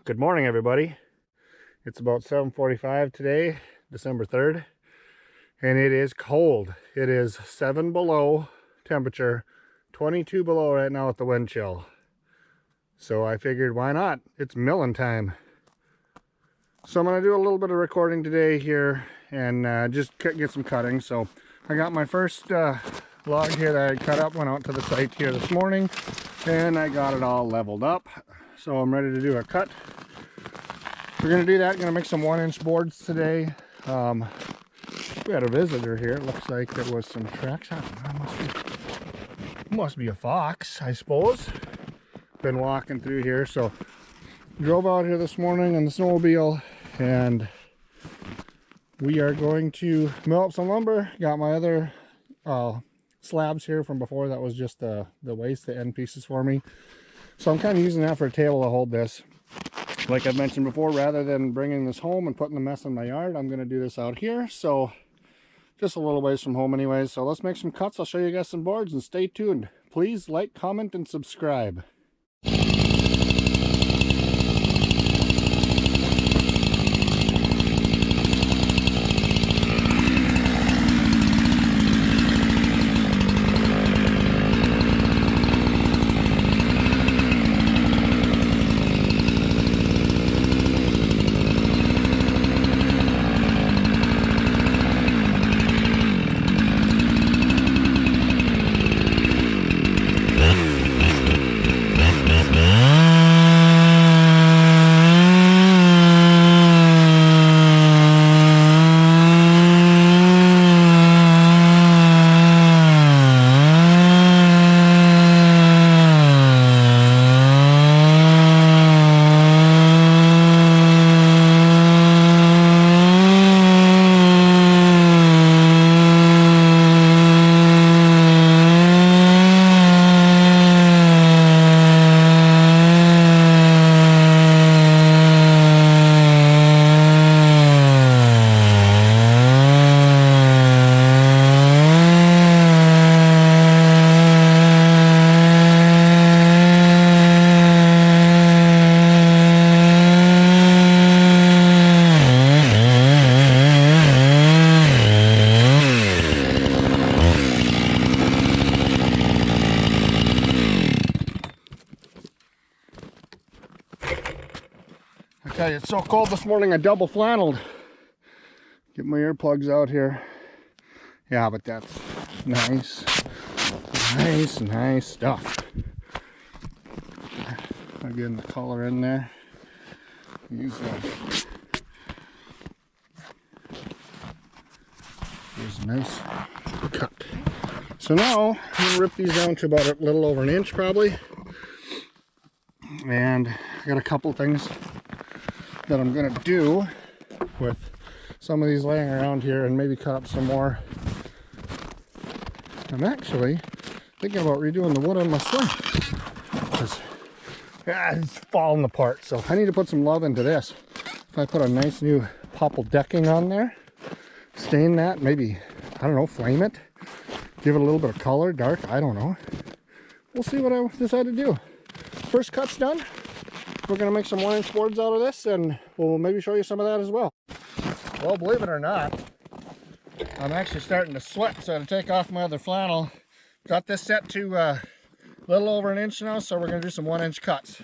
Good morning, everybody. It's about 7:45 today, December 3rd, and it is cold. It is 7 below temperature, 22 below right now with the wind chill. So I figured, why not? It's milling time. So I'm going to do a little bit of recording today here and just get some cutting. So I got my first log here that I cut up, went out to the site here this morning, and I got it all leveled up. So I'm ready to do a cut. We're going to do that. Going to make some 1-inch boards today. We had a visitor here. It looks like there was some tracks on it. Must be a fox, I suppose. Been walking through here, so drove out here this morning on the snowmobile, and we are going to mill up some lumber. Got my other slabs here from before. That was just the waste, the end pieces for me. So I'm kind of using that for a table to hold this. Like I've mentioned before, rather than bringing this home and putting the mess in my yard, I'm going to do this out here. So just a little ways from home anyways. So let's make some cuts. I'll show you guys some boards, and stay tuned. Please like, comment, and subscribe. Okay, it's so cold this morning I double flanneled. Get my earplugs out here. Yeah, but that's nice. Nice stuff. I'm getting the color in there. Use here's a nice cut. So now I'm gonna rip these down to about a little over 1 inch probably. And I got a couple things that I'm gonna do with some of these laying around here, and maybe cut up some more. I'm actually thinking about redoing the wood on my swing, because it's falling apart. So I need to put some love into this. If I put a nice new popple decking on there, stain that, maybe, I don't know, flame it, give it a little bit of color, dark, I don't know. We'll see what I decide to do. First cut's done. We're going to make some 1-inch boards out of this, and we'll maybe show you some of that as well. Well, believe it or not, I'm actually starting to sweat, so to take off my other flannel. Got this set to a little over 1 inch now, so we're going to do some 1-inch cuts.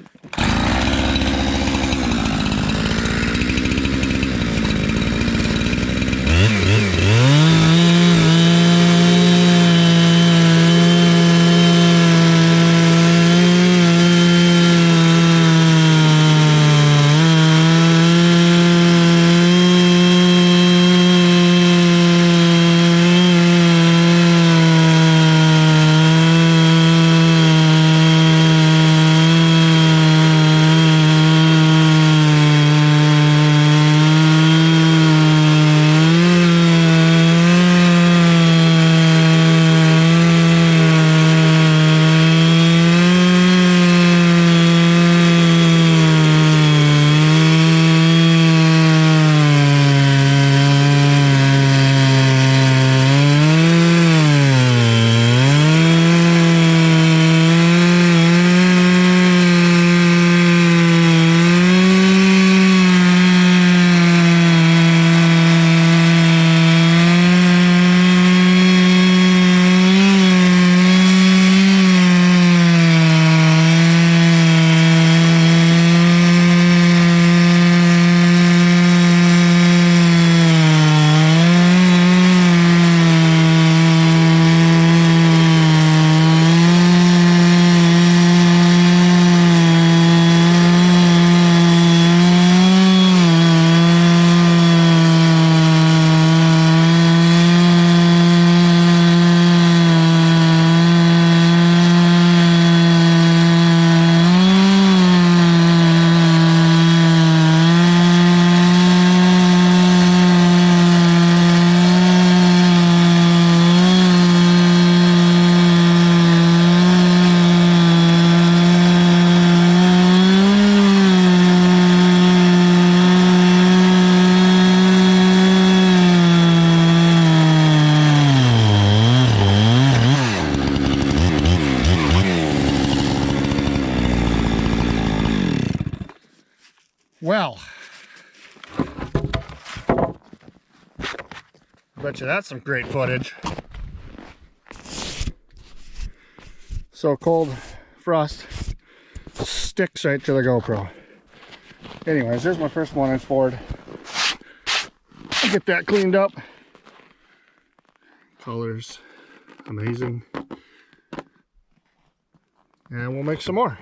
Well, I bet you that's some great footage. So cold frost sticks right to the GoPro. Anyways, there's my first 1-inch board. I'll get that cleaned up. Colors, amazing. And we'll make some more.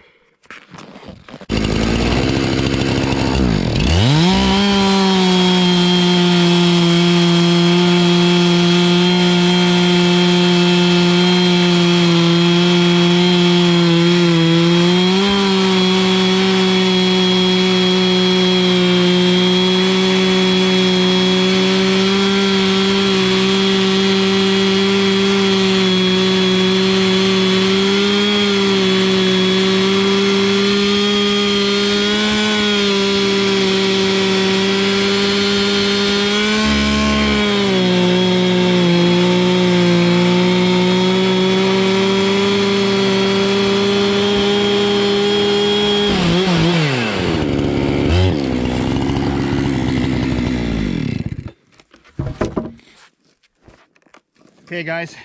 Okay guys,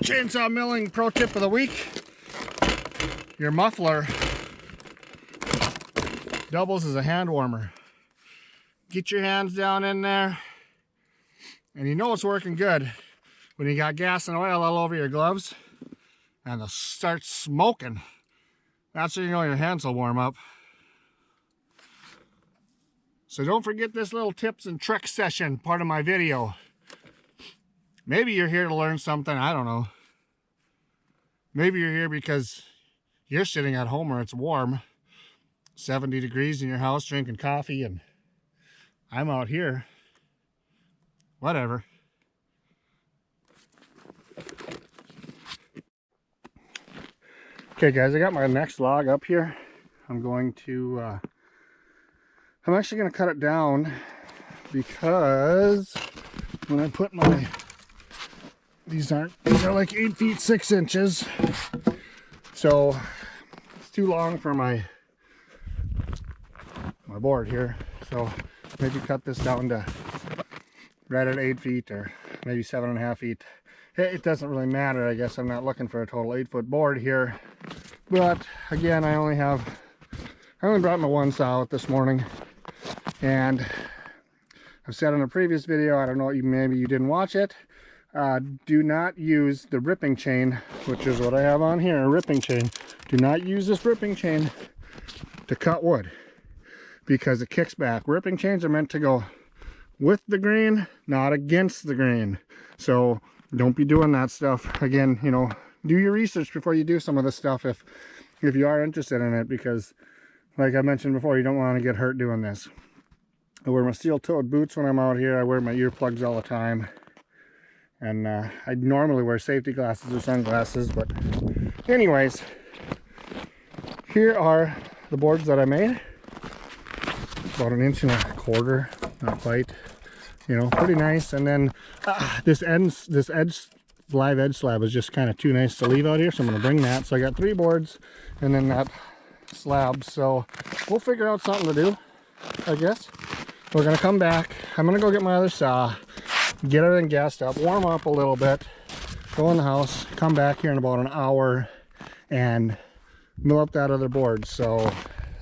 chainsaw milling pro tip of the week. Your muffler doubles as a hand warmer. Get your hands down in there, and you know it's working good when you got gas and oil all over your gloves and they'll start smoking. That's when you know your hands will warm up. So don't forget this little tips and tricks session, part of my video. Maybe you're here to learn something, I don't know. Maybe you're here because you're sitting at home where it's warm, 70 degrees in your house drinking coffee, and I'm out here. Whatever. Okay guys, I got my next log up here. I'm actually going to cut it down because when I put my, these are like 8 feet 6 inches, so it's too long for my board here. So maybe cut this down to right at 8 feet or maybe 7.5 feet. It doesn't really matter. I guess I'm not looking for a total 8-foot board here, but again, I only brought my one saw out this morning, and I've said in a previous video, I don't know, maybe you didn't watch it, do not use the ripping chain, which is what I have on here, a ripping chain. Do not use this ripping chain to cut wood because it kicks back. Ripping chains are meant to go with the grain, not against the grain. So don't be doing that stuff. Again, you know, do your research before you do some of this stuff if you are interested in it, because like I mentioned before, you don't want to get hurt doing this. I wear my steel-toed boots when I'm out here. I wear my earplugs all the time. And I normally wear safety glasses or sunglasses, but anyways, here are the boards that I made. About 1.25 inches, not quite, you know, pretty nice. And then this live edge slab is just kind of too nice to leave out here, so I'm going to bring that. So I got 3 boards and then that slab, so we'll figure out something to do, I guess. We're going to come back. I'm going to go get my other saw, get everything gassed up, warm up a little bit, go in the house, come back here in about an hour and mill up that other board. So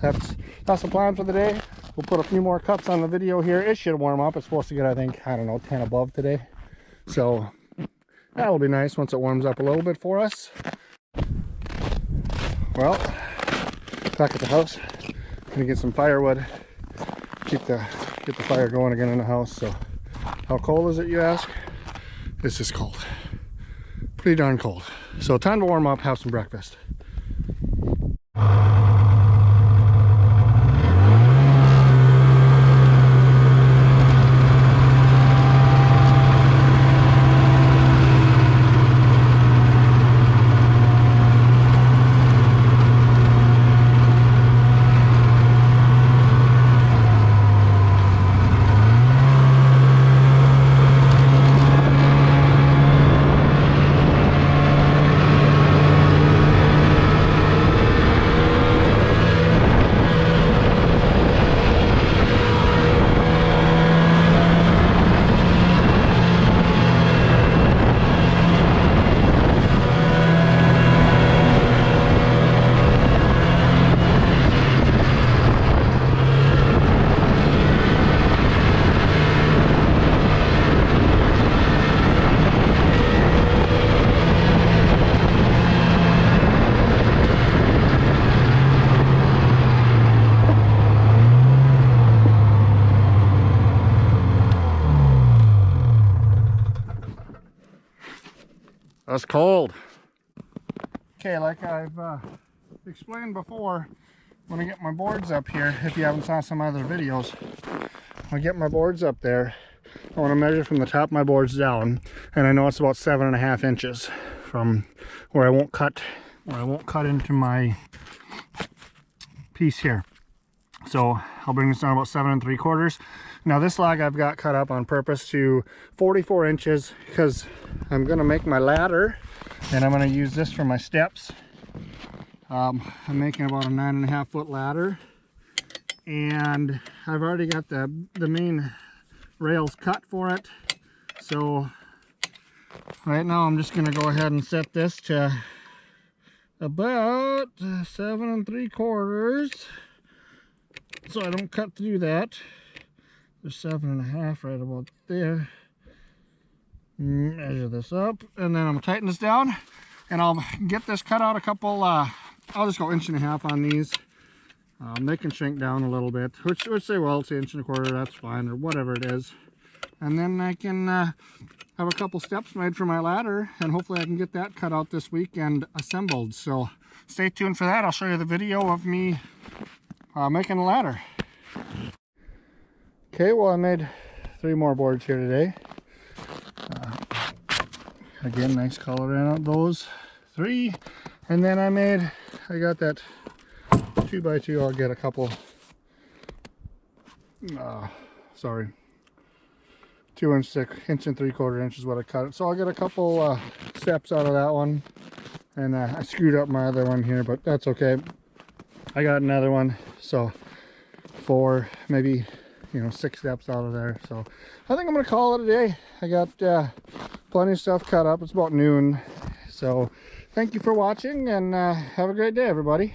that's the plan for the day. We'll put a few more cuts on the video here. It should warm up. It's supposed to get, I think, I don't know, 10 above today. So that'll be nice once it warms up a little bit for us. Well, back at the house, gonna get some firewood, get the fire going again in the house. So how cold is it, you ask? This is cold, pretty darn cold. So time to warm up, have some breakfast. That's cold. Okay, like I've explained before, when I get my boards up here, if you haven't saw some other videos, when I get my boards up there, I want to measure from the top of my boards down, and I know it's about 7.5 inches from where I won't cut into my piece here. So I'll bring this down about 7 3/4. Now this log I've got cut up on purpose to 44 inches because I'm going to make my ladder, and I'm going to use this for my steps. I'm making about a 9.5 foot ladder, and I've already got the main rails cut for it. So right now I'm just going to go ahead and set this to about 7 3/4, so I don't cut through that. There's 7.5 right about there. Measure this up, and then I'm gonna tighten this down, and I'll get this cut out a couple. I'll just go 1.5 inches on these. They can shrink down a little bit, which they will. It's 1.25 inches, that's fine, or whatever it is. And then I can have a couple steps made for my ladder, and hopefully I can get that cut out this week and assembled. So stay tuned for that. I'll show you the video of me making a ladder. Okay, well, I made 3 more boards here today. Again, nice color in those 3. And then I got that 2x2. I'll get a couple, 2 inch and 3/4 inches what I cut it. So I'll get a couple steps out of that one. And I screwed up my other one here, but that's okay. I got another one, so 4, maybe 6 steps out of there. So I think I'm gonna call it a day. I got plenty of stuff cut up. It's about noon. So thank you for watching, and have a great day, everybody.